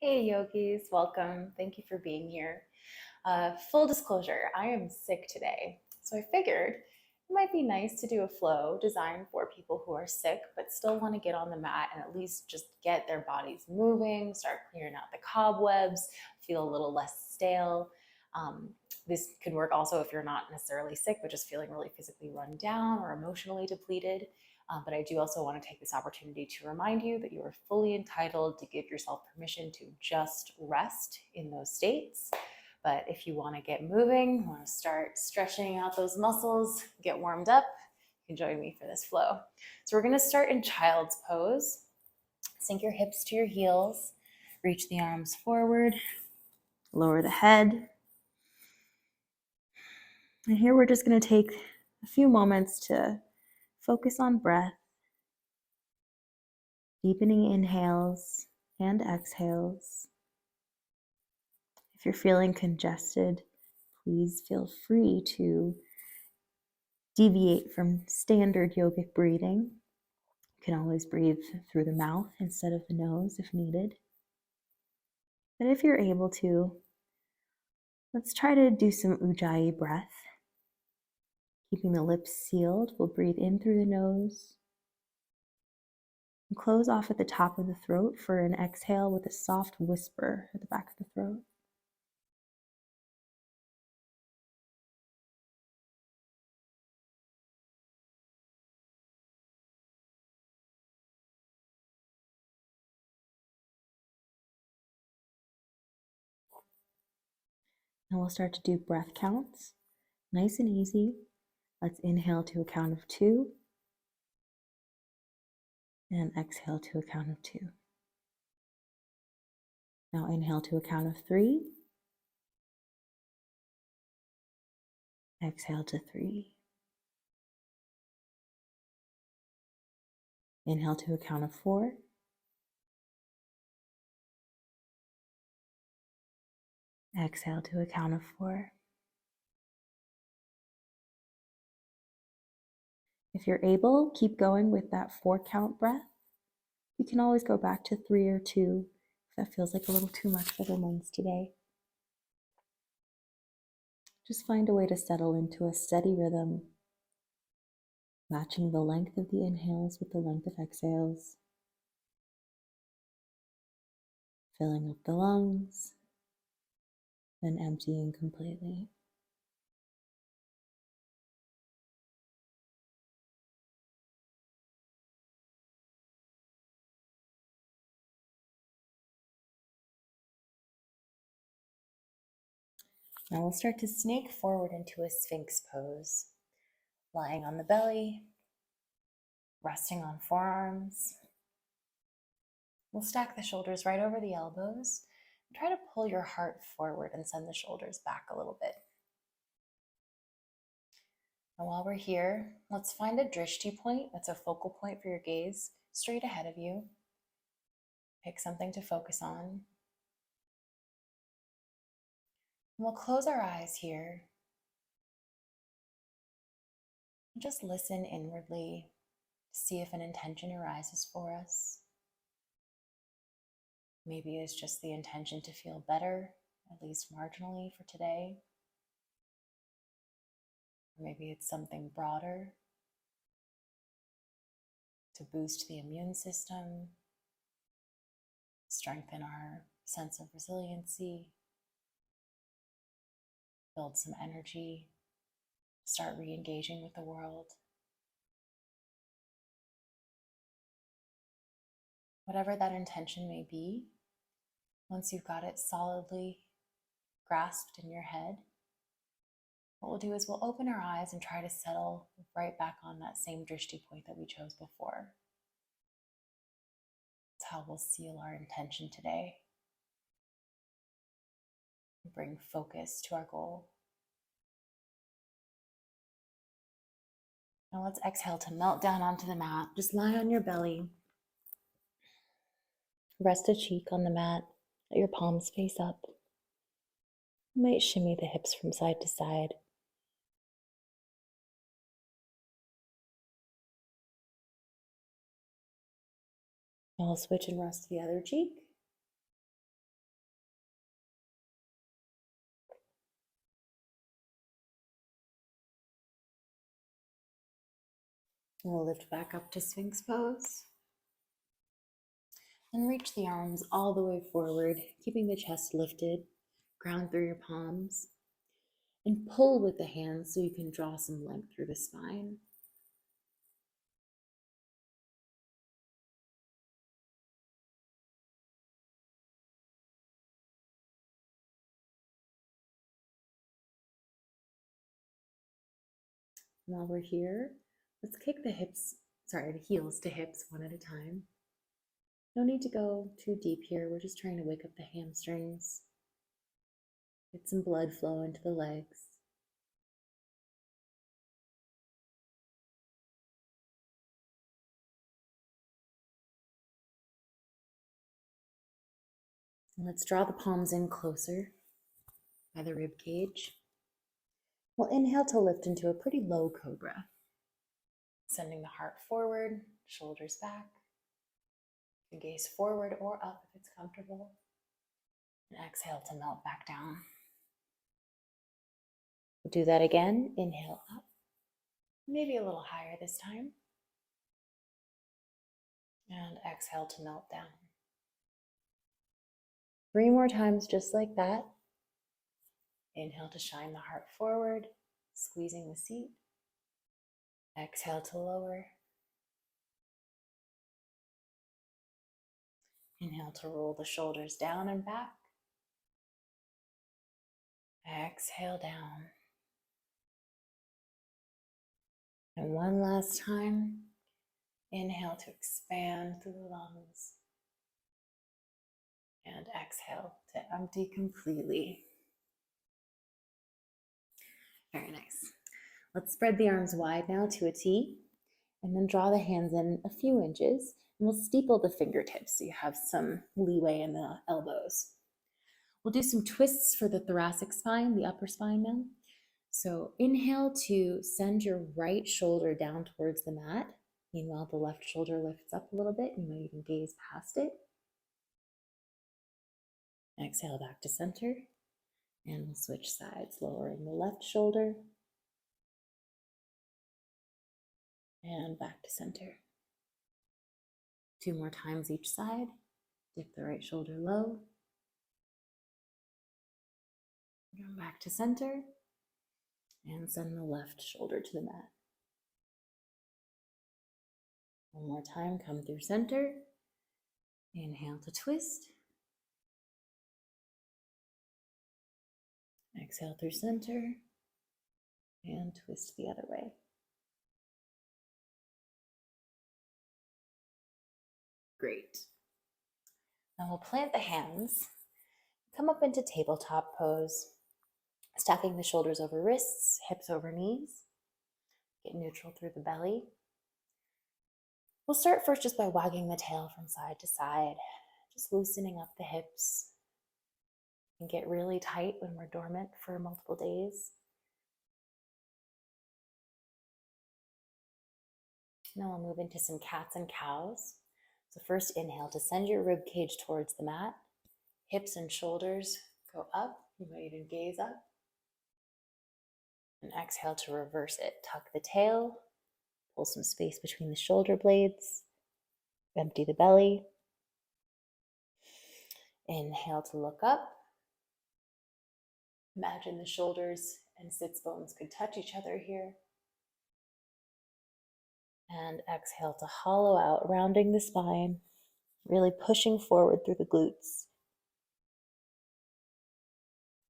Hey yogis, welcome. Thank you for being here. Full disclosure, I am sick today. So I figured it might be nice to do a flow designed for people who are sick but still want to get on the mat and at least just get their bodies moving, start clearing out the cobwebs, feel a little less stale. Um, this could work also if you're not necessarily sick but just feeling really physically run down or emotionally depleted. But I do also want to take this opportunity to remind you that you are fully entitled to give yourself permission to just rest in those states. But if you want to get moving, want to start stretching out those muscles, get warmed up, you can join me for this flow. So we're going to start in child's pose. Sink your hips to your heels, reach the arms forward, lower the head. And here we're just going to take a few moments to focus on breath, deepening inhales and exhales. If you're feeling congested, please feel free to deviate from standard yogic breathing. You can always breathe through the mouth instead of the nose if needed. But if you're able to, let's try to do some ujjayi breath. Keeping the lips sealed, we'll breathe in through the nose and close off at the top of the throat for an exhale with a soft whisper at the back of the throat. And we'll start to do breath counts. Nice and easy. Let's inhale to a count of 2 and exhale to a count of 2. Now inhale to a count of 3. Exhale to 3. Inhale to a count of 4. Exhale to a count of 4. If you're able, keep going with that 4 count breath. You can always go back to 3 or 2 if that feels like a little too much for the lungs today. Just find a way to settle into a steady rhythm, matching the length of the inhales with the length of exhales, filling up the lungs, then emptying completely. Now we'll start to snake forward into a sphinx pose, lying on the belly, resting on forearms. We'll stack the shoulders right over the elbows and try to pull your heart forward and send the shoulders back a little bit. And while we're here, let's find a drishti point, that's a focal point for your gaze, straight ahead of you. Pick something to focus on. And we'll close our eyes here. And just listen inwardly to see if an intention arises for us. Maybe it's just the intention to feel better, at least marginally for today. Or maybe it's something broader, to boost the immune system, strengthen our sense of resiliency, build some energy, start re-engaging with the world. Whatever that intention may be, once you've got it solidly grasped in your head, what we'll do is we'll open our eyes and try to settle right back on that same drishti point that we chose before. That's how we'll seal our intention today. Bring focus to our goal. Now let's exhale to melt down onto the mat. Just lie on your belly. Rest a cheek on the mat. Let your palms face up. You might shimmy the hips from side to side. Now I'll switch and rest the other cheek. We'll lift back up to Sphinx pose. And reach the arms all the way forward, keeping the chest lifted. Ground through your palms. And pull with the hands so you can draw some length through the spine. While we're here, let's kick the heels to hips one at a time. No need to go too deep here. We're just trying to wake up the hamstrings. Get some blood flow into the legs. And let's draw the palms in closer by the rib cage. We'll inhale to lift into a pretty low cobra. Sending the heart forward, shoulders back. You can gaze forward or up if it's comfortable. And exhale to melt back down. We'll do that again. Inhale up. Maybe a little higher this time. And exhale to melt down. 3 more times just like that. Inhale to shine the heart forward, squeezing the seat. Exhale to lower. Inhale to roll the shoulders down and back. Exhale down. And one last time. Inhale to expand through the lungs. And exhale to empty completely. Very nice. Let's spread the arms wide now to a T, and then draw the hands in a few inches, and we'll steeple the fingertips so you have some leeway in the elbows. We'll do some twists for the thoracic spine, the upper spine now. So inhale to send your right shoulder down towards the mat. Meanwhile, the left shoulder lifts up a little bit. You might even gaze past it. Exhale back to center. And we'll switch sides, lowering the left shoulder. And back to center. 2 more times each side. Dip the right shoulder low. Come back to center. And send the left shoulder to the mat. One more time, come through center. Inhale to twist. Exhale through center. And twist the other way. Great. Now we'll plant the hands. Come up into tabletop pose. Stacking the shoulders over wrists, hips over knees. Get neutral through the belly. We'll start first just by wagging the tail from side to side, just loosening up the hips. And get really tight when we're dormant for multiple days. Now we'll move into some cats and cows. So first inhale to send your rib cage towards the mat. Hips and shoulders go up. You might even gaze up. And exhale to reverse it. Tuck the tail. Pull some space between the shoulder blades. Empty the belly. Inhale to look up. Imagine the shoulders and sits bones could touch each other here. And exhale to hollow out, rounding the spine, really pushing forward through the glutes.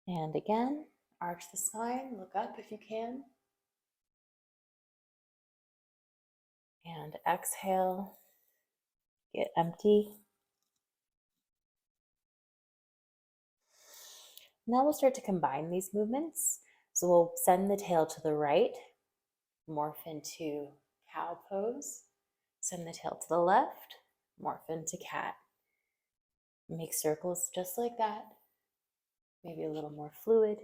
And again, arch the spine, look up if you can. And exhale, get empty. Now we'll start to combine these movements. So we'll send the tail to the right, morph into cow pose. Send the tail to the left, morph into cat. Make circles just like that. Maybe a little more fluid.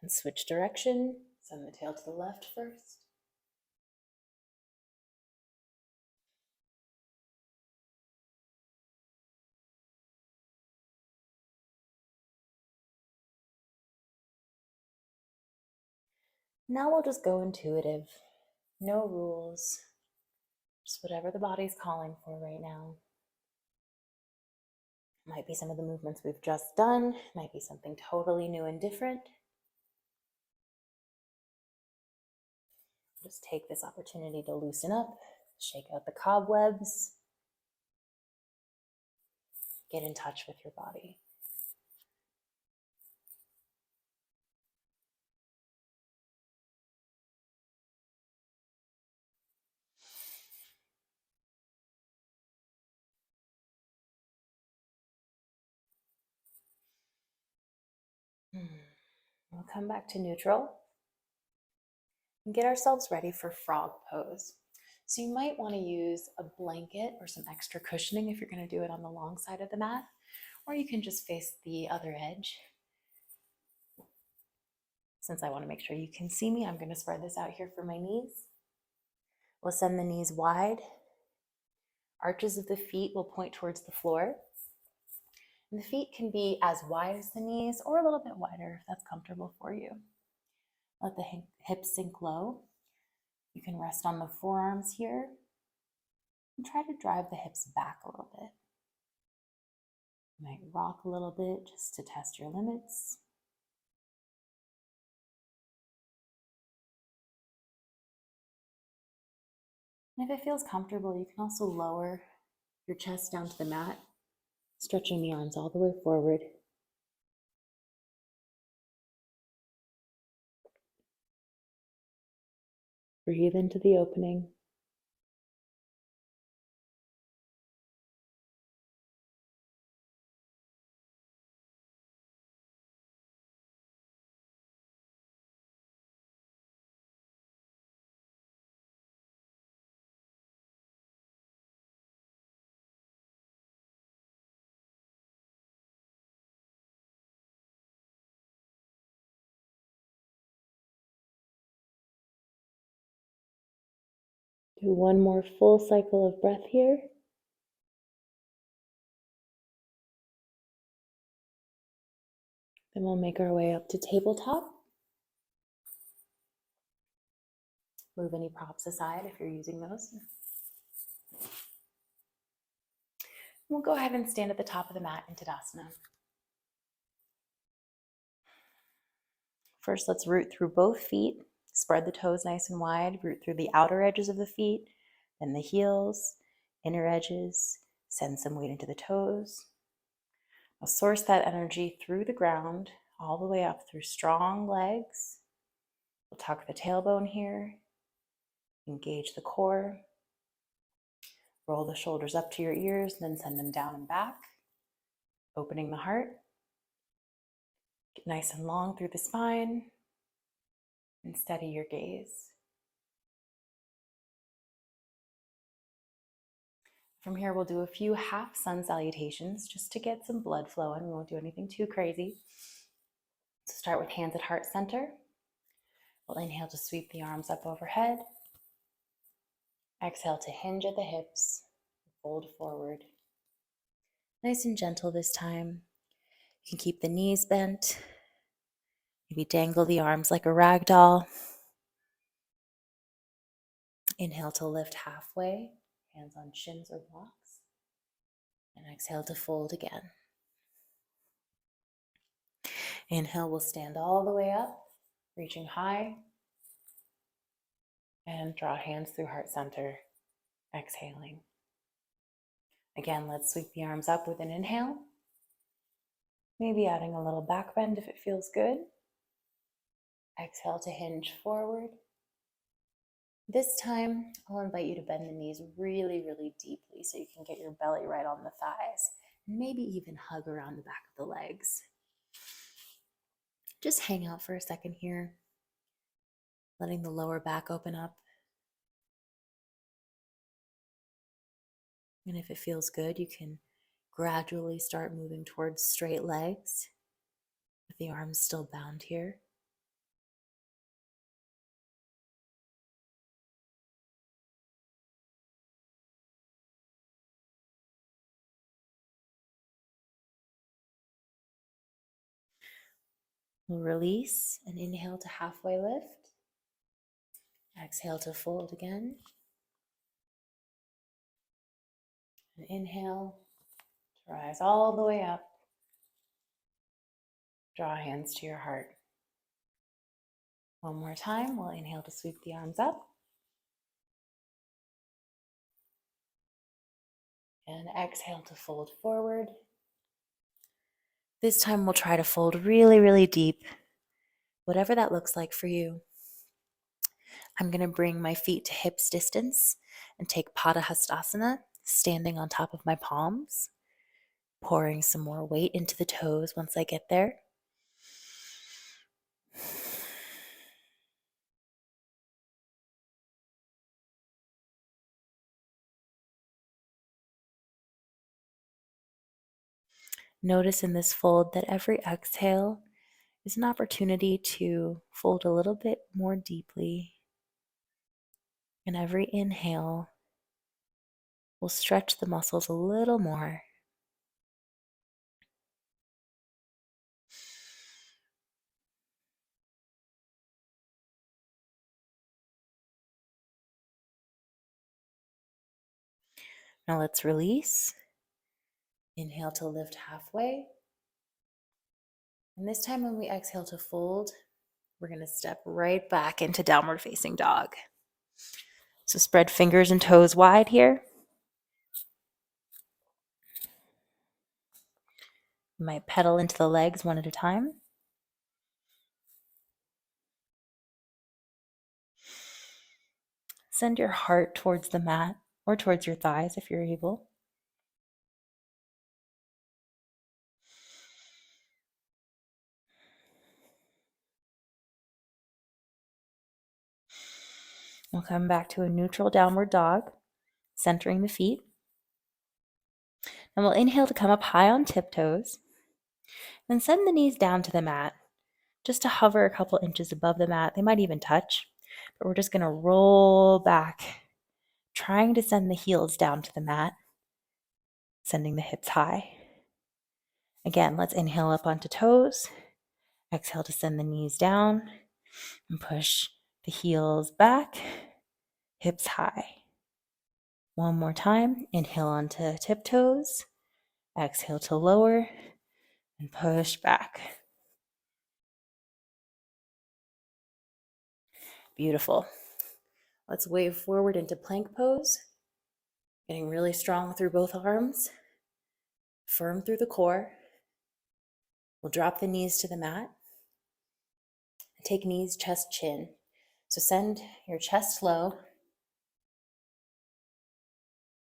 And switch direction. Send the tail to the left first. Now we'll just go intuitive. No rules, just whatever the body's calling for right now. Might be some of the movements we've just done, might be something totally new and different. Just take this opportunity to loosen up, shake out the cobwebs, get in touch with your body. We'll come back to neutral and get ourselves ready for frog pose. So you might want to use a blanket or some extra cushioning if you're going to do it on the long side of the mat, or you can just face the other edge. Since I want to make sure you can see me, I'm going to spread this out here for my knees. We'll send the knees wide. Arches of the feet will point towards the floor. And the feet can be as wide as the knees or a little bit wider if that's comfortable for you. Let the hips sink low. You can rest on the forearms here and try to drive the hips back a little bit. You might rock a little bit just to test your limits. And if it feels comfortable, you can also lower your chest down to the mat, stretching the arms all the way forward. Breathe into the opening. Do one more full cycle of breath here. Then we'll make our way up to tabletop. Move any props aside if you're using those. We'll go ahead and stand at the top of the mat in Tadasana. First, let's root through both feet. Spread the toes nice and wide. Root through the outer edges of the feet, then the heels, inner edges. Send some weight into the toes. Now source that energy through the ground, all the way up through strong legs. We'll tuck the tailbone here. Engage the core. Roll the shoulders up to your ears, then send them down and back. Opening the heart. Get nice and long through the spine. And steady your gaze. From here, we'll do a few half sun salutations just to get some blood flowing. We won't do anything too crazy. So start with hands at heart center. We'll inhale to sweep the arms up overhead. Exhale to hinge at the hips, fold forward. Nice and gentle this time. You can keep the knees bent. Maybe dangle the arms like a rag doll. Inhale to lift halfway, hands on shins or blocks. And exhale to fold again. Inhale, we'll stand all the way up, reaching high. And draw hands through heart center, exhaling. Again, let's sweep the arms up with an inhale. Maybe adding a little back bend if it feels good. Exhale to hinge forward. This time, I'll invite you to bend the knees really, really deeply so you can get your belly right on the thighs. And maybe even hug around the back of the legs. Just hang out for a second here, letting the lower back open up. And if it feels good, you can gradually start moving towards straight legs with the arms still bound here. We'll release and inhale to halfway lift. Exhale to fold again. And inhale to rise all the way up. Draw hands to your heart. One more time, we'll inhale to sweep the arms up. And exhale to fold forward. This time we'll try to fold really, really deep, whatever that looks like for you. I'm going to bring my feet to hips distance and take Padahastasana, standing on top of my palms, pouring some more weight into the toes once I get there. Notice in this fold that every exhale is an opportunity to fold a little bit more deeply. And every inhale will stretch the muscles a little more. Now let's release. Inhale to lift halfway. And this time when we exhale to fold, we're going to step right back into downward facing dog. So spread fingers and toes wide here. You might pedal into the legs one at a time. Send your heart towards the mat or towards your thighs if you're able. We'll come back to a neutral downward dog, centering the feet. And we'll inhale to come up high on tiptoes. Then send the knees down to the mat, just to hover a couple inches above the mat. They might even touch, but we're just going to roll back, trying to send the heels down to the mat, sending the hips high. Again, let's inhale up onto toes. Exhale to send the knees down and push the heels back, hips high. One more time. Inhale onto tiptoes. Exhale to lower and push back. Beautiful. Let's wave forward into plank pose. Getting really strong through both arms. Firm through the core. We'll drop the knees to the mat. Take knees, chest, chin. So send your chest low.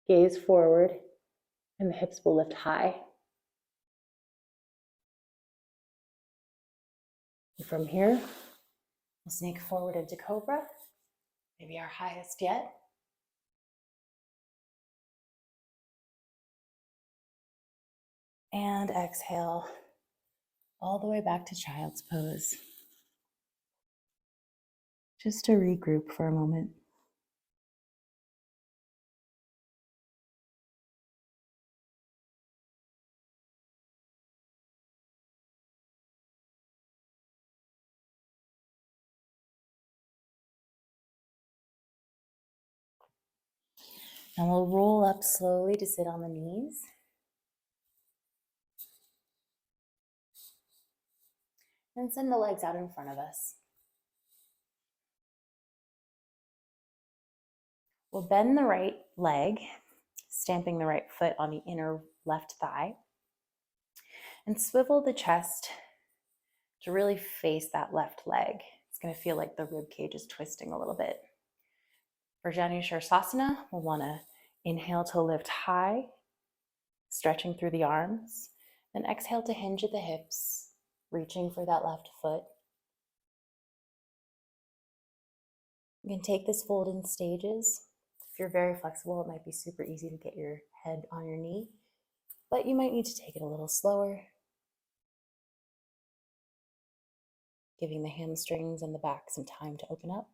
Gaze forward, and the hips will lift high. And from here, we'll sneak forward into cobra, maybe our highest yet. And exhale all the way back to child's pose. Just to regroup for a moment. And we'll roll up slowly to sit on the knees. And send the legs out in front of us. We'll bend the right leg, stamping the right foot on the inner left thigh. And swivel the chest to really face that left leg. It's going to feel like the rib cage is twisting a little bit. For Janu Shirsasana, we'll want to inhale to lift high, stretching through the arms. Then exhale to hinge at the hips, reaching for that left foot. You can take this fold in stages. If you're very flexible, it might be super easy to get your head on your knee, but you might need to take it a little slower, giving the hamstrings and the back some time to open up.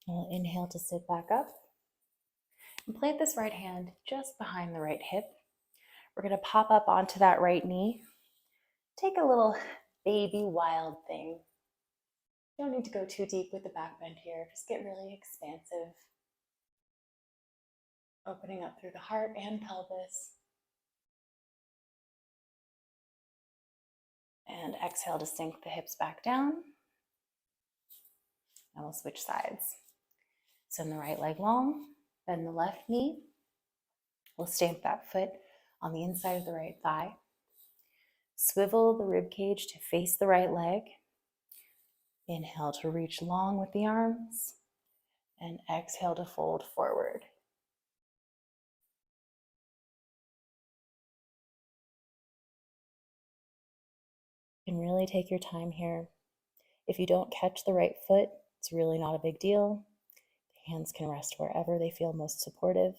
We'll inhale to sit back up and plant this right hand just behind the right hip. We're going to pop up onto that right knee. Take a little baby wild thing. You don't need to go too deep with the back bend here. Just get really expansive. Opening up through the heart and pelvis. And exhale to sink the hips back down. And we'll switch sides. Send the right leg long, bend the left knee. We'll stamp that foot on the inside of the right thigh. Swivel the rib cage to face the right leg. Inhale to reach long with the arms. And exhale to fold forward. You can really take your time here. If you don't catch the right foot, it's really not a big deal. The hands can rest wherever they feel most supportive.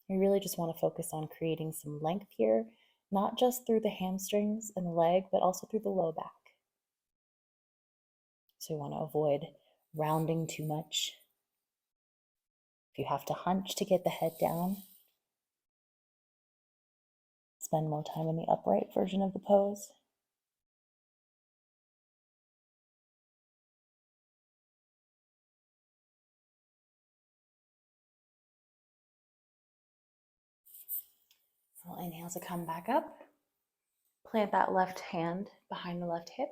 You really just want to focus on creating some length here, not just through the hamstrings and the leg, but also through the low back. So you want to avoid rounding too much. If you have to hunch to get the head down, spend more time in the upright version of the pose. We'll inhale to come back up. Plant that left hand behind the left hip.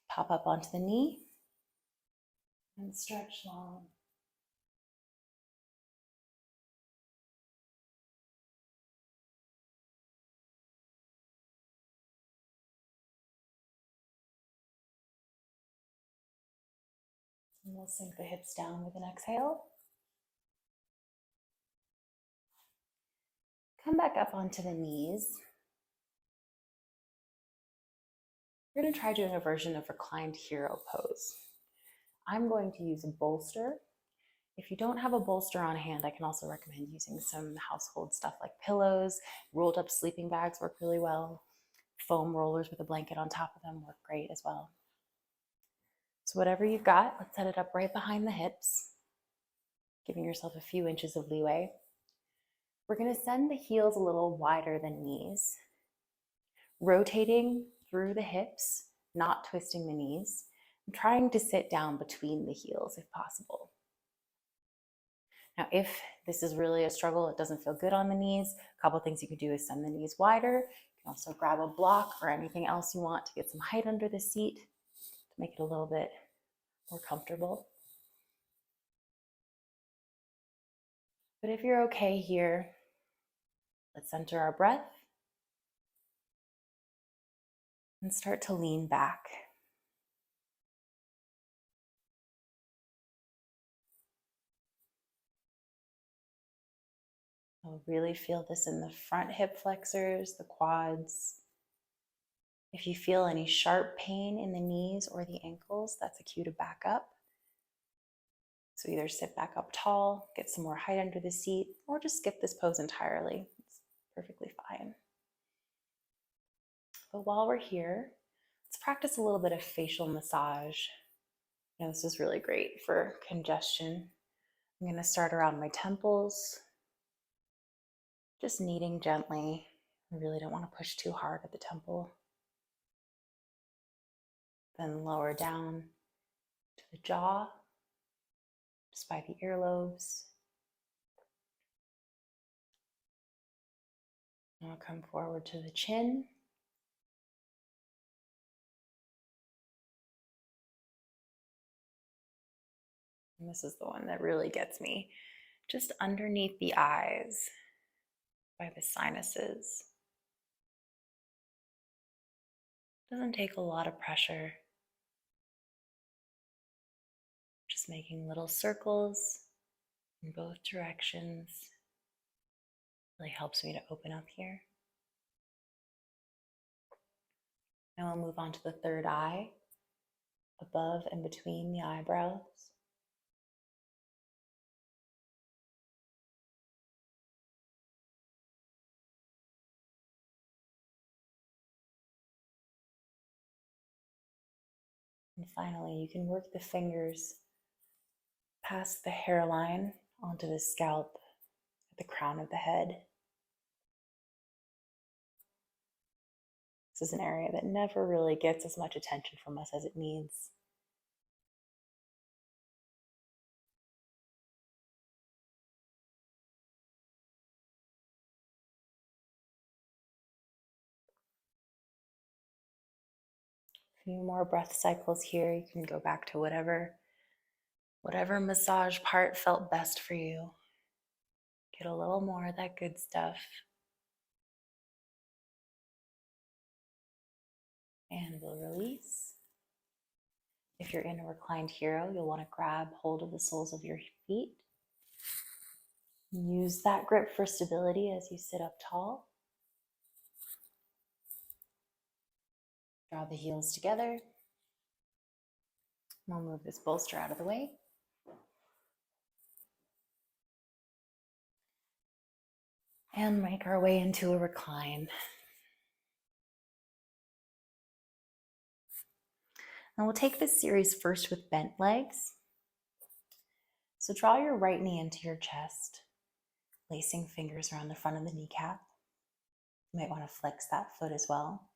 Pop up onto the knee. And stretch long. And we'll sink the hips down with an exhale. Come back up onto the knees. We're going to try doing a version of reclined hero pose. I'm going to use a bolster. If you don't have a bolster on hand, I can also recommend using some household stuff like pillows. Rolled up sleeping bags work really well. Foam rollers with a blanket on top of them work great as well. So whatever you've got, let's set it up right behind the hips, giving yourself a few inches of leeway. We're going to send the heels a little wider than knees, rotating through the hips, not twisting the knees, and trying to sit down between the heels if possible. Now, if this is really a struggle, it doesn't feel good on the knees, a couple things you can do is send the knees wider. You can also grab a block or anything else you want to get some height under the seat to make it a little bit more comfortable. But if you're okay here, let's center our breath and start to lean back. I'll really feel this in the front hip flexors, the quads. If you feel any sharp pain in the knees or the ankles, that's a cue to back up. So either sit back up tall, get some more height under the seat, or just skip this pose entirely. It's perfectly fine. But while we're here, let's practice a little bit of facial massage. Now, this is really great for congestion. I'm going to start around my temples, just kneading gently. I really don't want to push too hard at the temple. Then lower down to the jaw, just by the earlobes. Now come forward to the chin. And this is the one that really gets me. Just underneath the eyes, by the sinuses. Doesn't take a lot of pressure. Just making little circles in both directions. Really helps me to open up here. Now we'll move on to the third eye, above and between the eyebrows. And finally, you can work the fingers past the hairline onto the scalp at the crown of the head. This is an area that never really gets as much attention from us as it needs. A few more breath cycles here. You can go back to whatever massage part felt best for you. Get a little more of that good stuff. And we'll release. If you're in a reclined hero, you'll want to grab hold of the soles of your feet. Use that grip for stability as you sit up tall. Draw the heels together. We'll move this bolster out of the way. And make our way into a recline. Now we'll take this series first with bent legs. So draw your right knee into your chest, placing fingers around the front of the kneecap. You might want to flex that foot as well.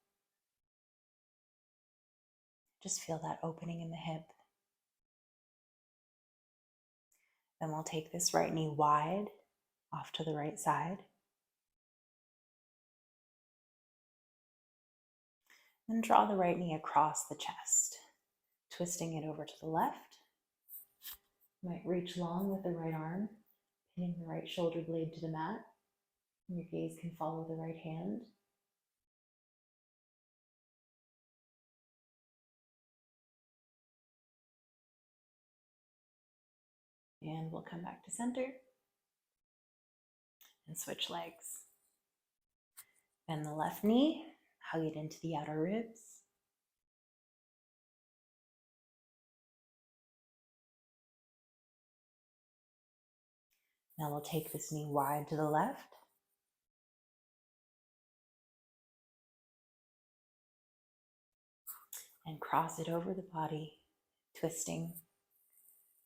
Just feel that opening in the hip. Then we'll take this right knee wide off to the right side. And draw the right knee across the chest, twisting it over to the left. You might reach long with the right arm, pinning the right shoulder blade to the mat. And your gaze can follow the right hand. And we'll come back to center and switch legs. Bend the left knee, hug it into the outer ribs. Now we'll take this knee wide to the left. And cross it over the body, twisting,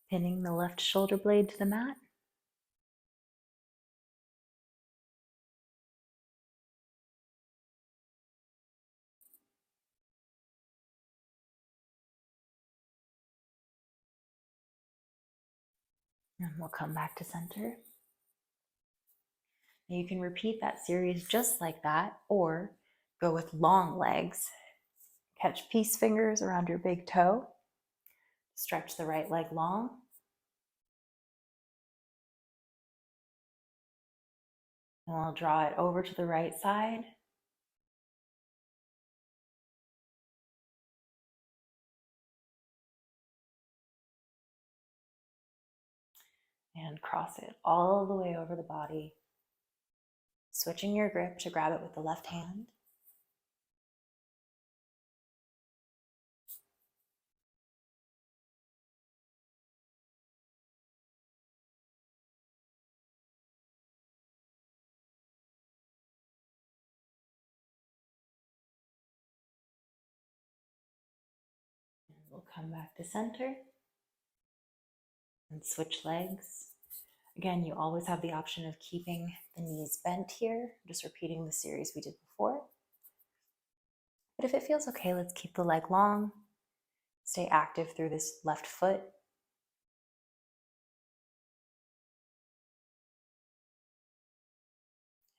pinning the left shoulder blade to the mat. And we'll come back to center. Now you can repeat that series just like that, or go with long legs. Catch peace fingers around your big toe. Stretch the right leg long. And we'll draw it over to the right side. And cross it all the way over the body. Switching your grip to grab it with the left hand. And we'll come back to center and switch legs. Again, you always have the option of keeping the knees bent here, just repeating the series we did before. But if it feels okay, let's keep the leg long. Stay active through this left foot.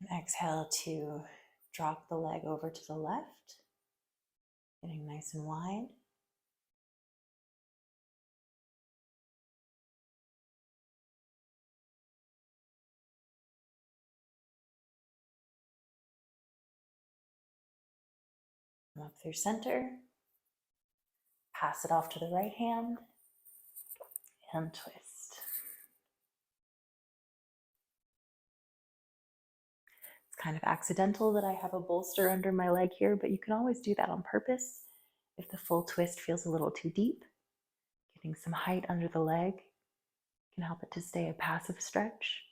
And exhale to drop the leg over to the left, getting nice and wide. Come up through center. Pass it off to the right hand and twist. It's kind of accidental that I have a bolster under my leg here, but you can always do that on purpose. If the full twist feels a little too deep, getting some height under the leg can help it to stay a passive stretch,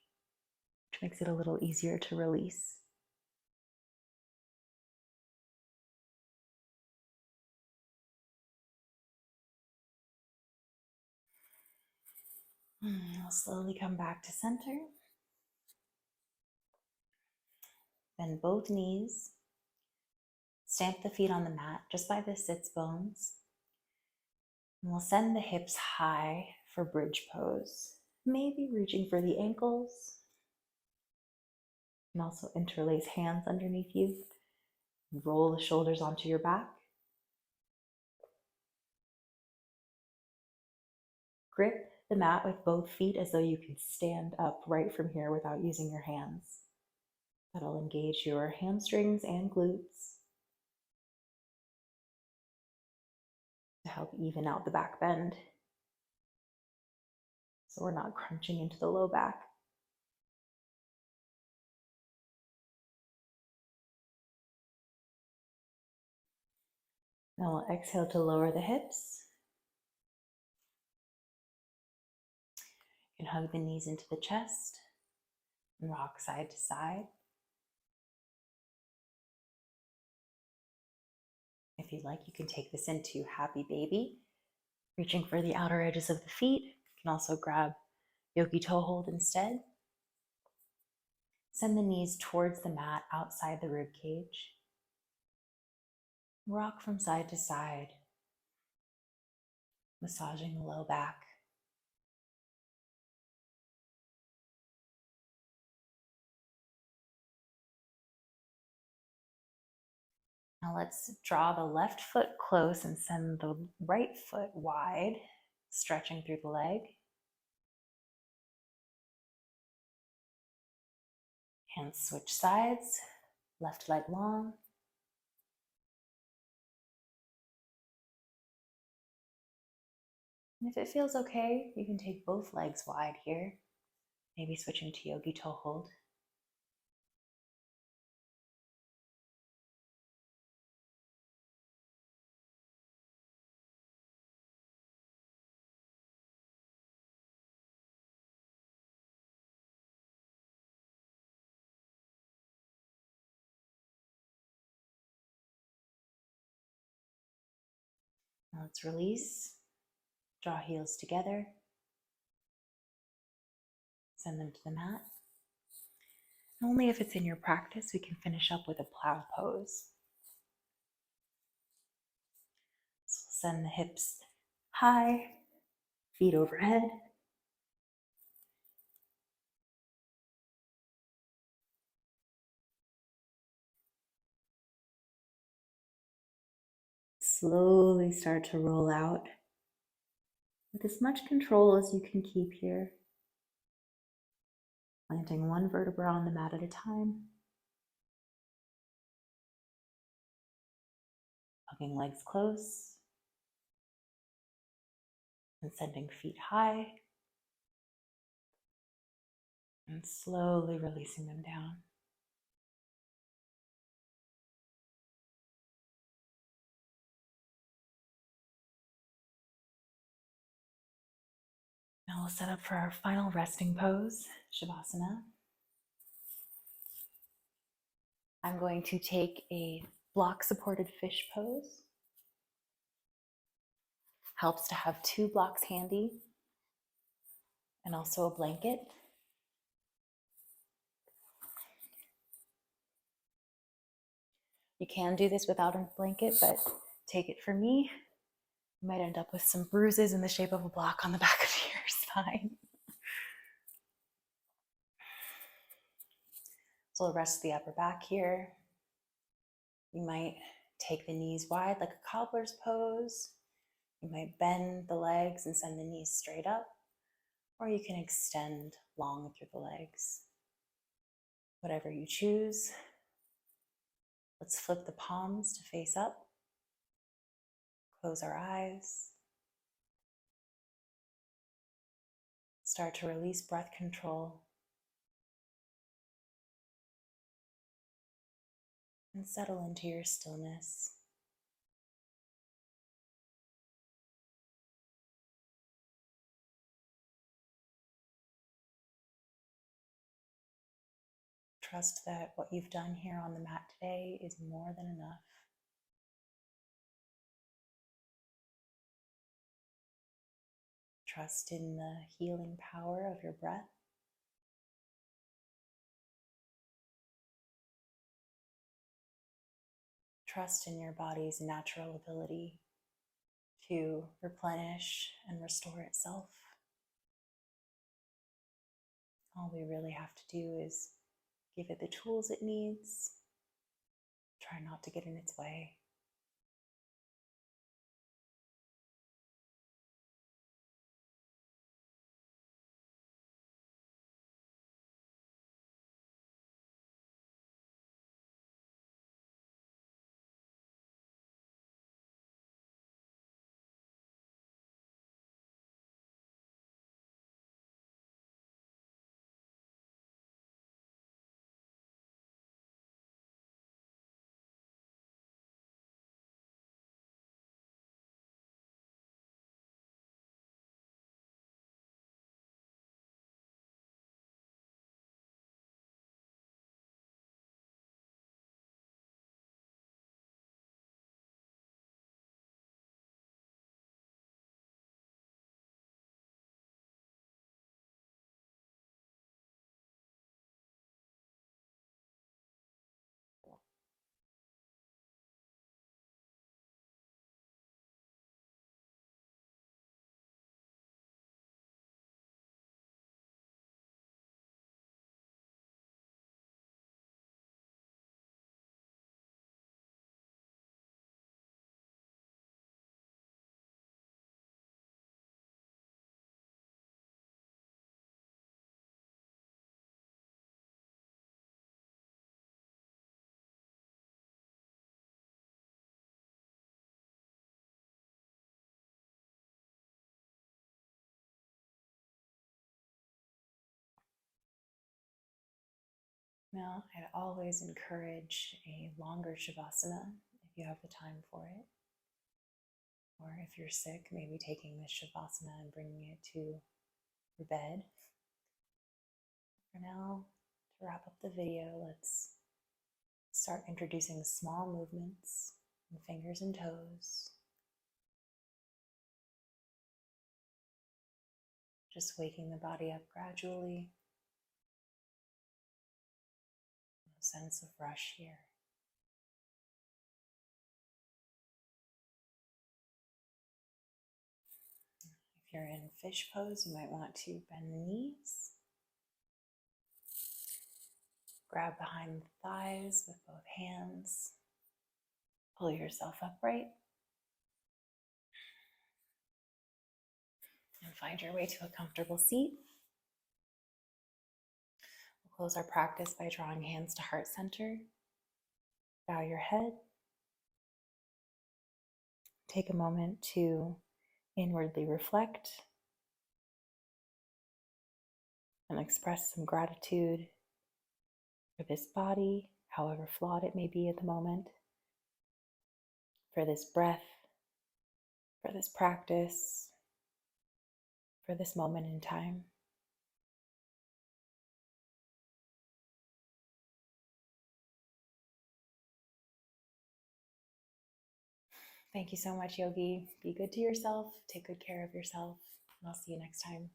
which makes it a little easier to release. I'll slowly come back to center. Bend both knees. Stamp the feet on the mat just by the sits bones. And we'll send the hips high for bridge pose. Maybe reaching for the ankles. And also interlace hands underneath you. Roll the shoulders onto your back. Grip the mat with both feet as though you could stand up right from here without using your hands. That'll engage your hamstrings and glutes to help even out the back bend, so we're not crunching into the low back. Now we'll exhale to lower the hips. You can hug the knees into the chest and rock side to side. If you'd like, you can take this into happy baby, reaching for the outer edges of the feet. You can also grab yogi toe hold instead. Send the knees towards the mat outside the rib cage. Rock from side to side, massaging the low back. Now let's draw the left foot close and send the right foot wide, stretching through the leg. Hands switch sides, left leg long. And if it feels okay, you can take both legs wide here, maybe switching to yogi toe hold. Now let's release, draw heels together, send them to the mat. And only if it's in your practice, we can finish up with a plow pose. So we'll send the hips high, feet overhead. Slowly start to roll out with as much control as you can keep here. Planting one vertebra on the mat at a time. Hugging legs close. And sending feet high. And slowly releasing them down. Now we'll set up for our final resting pose, Shavasana. I'm going to take a block-supported fish pose. Helps to have 2 blocks handy and also a blanket. You can do this without a blanket, but take it from me, you might end up with some bruises in the shape of a block on the back of your spine. So we'll rest the upper back here. You might take the knees wide like a cobbler's pose. You might bend the legs and send the knees straight up, or you can extend long through the legs. Whatever you choose. Let's flip the palms to face up. Close our eyes. Start to release breath control. And settle into your stillness. Trust that what you've done here on the mat today is more than enough. Trust in the healing power of your breath. Trust in your body's natural ability to replenish and restore itself. All we really have to do is give it the tools it needs. Try not to get in its way. Now, I'd always encourage a longer Shavasana if you have the time for it. Or if you're sick, maybe taking this Shavasana and bringing it to your bed. For now, to wrap up the video, let's start introducing small movements in fingers and toes. Just waking the body up gradually. No sense of rush here. If you're in fish pose, you might want to bend the knees. Grab behind the thighs with both hands. Pull yourself upright. And find your way to a comfortable seat. We'll close our practice by drawing hands to heart center. Bow your head. Take a moment to inwardly reflect and express some gratitude for this body, however flawed it may be at the moment, for this breath, for this practice, for this moment in time. Thank you so much, Yogi. Be good to yourself, take good care of yourself, and I'll see you next time.